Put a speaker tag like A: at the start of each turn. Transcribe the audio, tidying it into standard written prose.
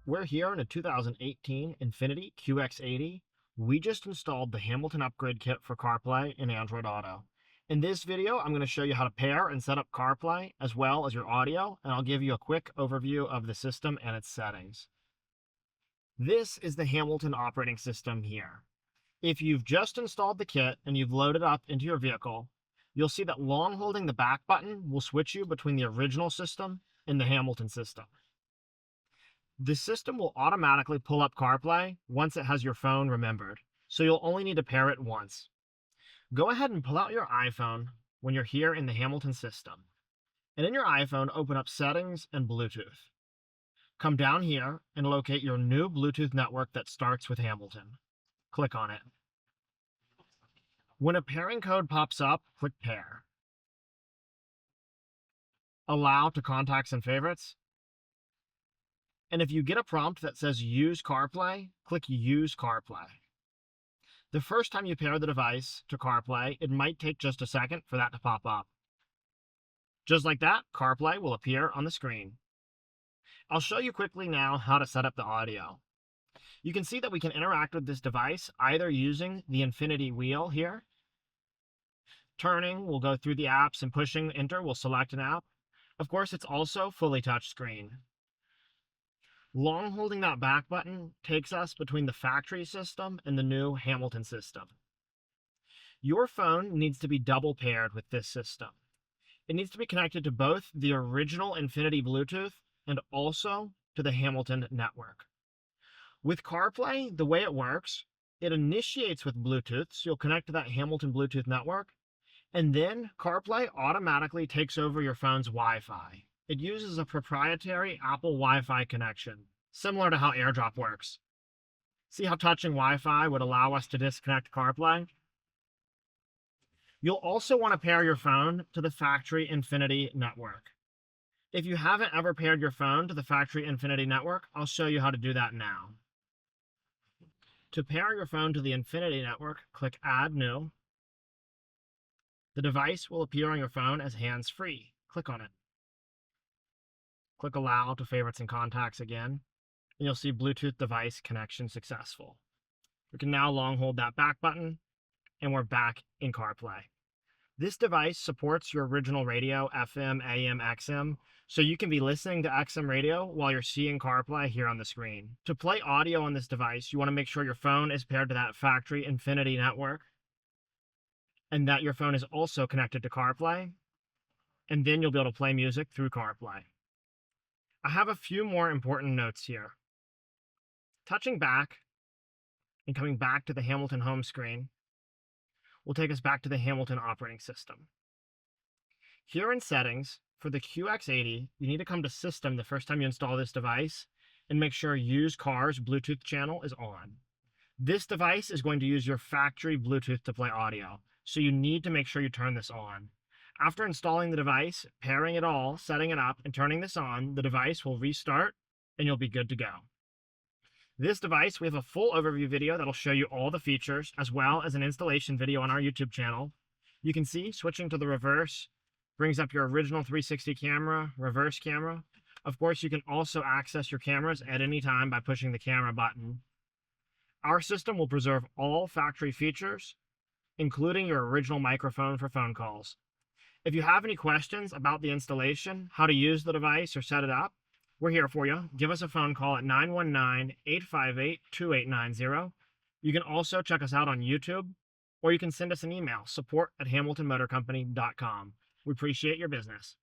A: We're here in a 2018 Infiniti QX80. We just installed the Hamilton upgrade kit for CarPlay and Android Auto. In this video, I'm going to show you how to pair and set up CarPlay as well as your audio, and I'll give you a quick overview of the system and its settings. This is the Hamilton operating system here. If you've just installed the kit and you've loaded up into your vehicle, you'll see that long holding the back button will switch you between the original system and the Hamilton system. The system will automatically pull up CarPlay once it has your phone remembered, so you'll only need to pair it once. Go ahead and pull out your iPhone when you're here in the Hamilton system. And in your iPhone, open up Settings and Bluetooth. Come down here and locate your new Bluetooth network that starts with Hamilton. Click on it. When a pairing code pops up, click Pair. Allow to Contacts and Favorites. And if you get a prompt that says Use CarPlay, click Use CarPlay. The first time you pair the device to CarPlay, it might take just a second for that to pop up. Just like that, CarPlay will appear on the screen. I'll show you quickly now how to set up the audio. You can see that we can interact with this device either using the Infiniti wheel here. Turning, we'll go through the apps, and pushing Enter will select an app. Of course, it's also fully touchscreen. Long holding that back button takes us between the factory system and the new Hamilton system. Your phone needs to be double paired with this system. It needs to be connected to both the original Infiniti Bluetooth and also to the Hamilton network. With CarPlay, the way it works, it initiates with Bluetooth, so you'll connect to that Hamilton Bluetooth network, and then CarPlay automatically takes over your phone's Wi-Fi. It uses a proprietary Apple Wi-Fi connection, similar to how AirDrop works. See how touching Wi-Fi would allow us to disconnect CarPlay? You'll also want to pair your phone to the factory Infiniti network. If you haven't ever paired your phone to the factory Infiniti network, I'll show you how to do that now. To pair your phone to the Infiniti network, click Add New. The device will appear on your phone as hands-free. Click on it. Click Allow to Favorites and Contacts again, and you'll see Bluetooth device connection successful. We can now long hold that back button, and we're back in CarPlay. This device supports your original radio, FM, AM, XM, so you can be listening to XM radio while you're seeing CarPlay here on the screen. To play audio on this device, you want to make sure your phone is paired to that factory Infiniti network, and that your phone is also connected to CarPlay, and then you'll be able to play music through CarPlay. I have a few more important notes here. Touching back and coming back to the Hamilton home screen will take us back to the Hamilton operating system. Here in Settings, for the QX80, you need to come to System the first time you install this device and make sure Use Cars Bluetooth channel is on. This device is going to use your factory Bluetooth to play audio, so you need to make sure you turn this on. After installing the device, pairing it all, setting it up, and turning this on, the device will restart and you'll be good to go. This device, we have a full overview video that'll show you all the features, as well as an installation video on our YouTube channel. You can see switching to the reverse brings up your original 360 camera, reverse camera. Of course, you can also access your cameras at any time by pushing the camera button. Our system will preserve all factory features, including your original microphone for phone calls. If you have any questions about the installation, how to use the device, or set it up, we're here for you. Give us a phone call at 919-858-2890. You can also check us out on YouTube, or you can send us an email, support@hamiltonmotorcompany.com. We appreciate your business.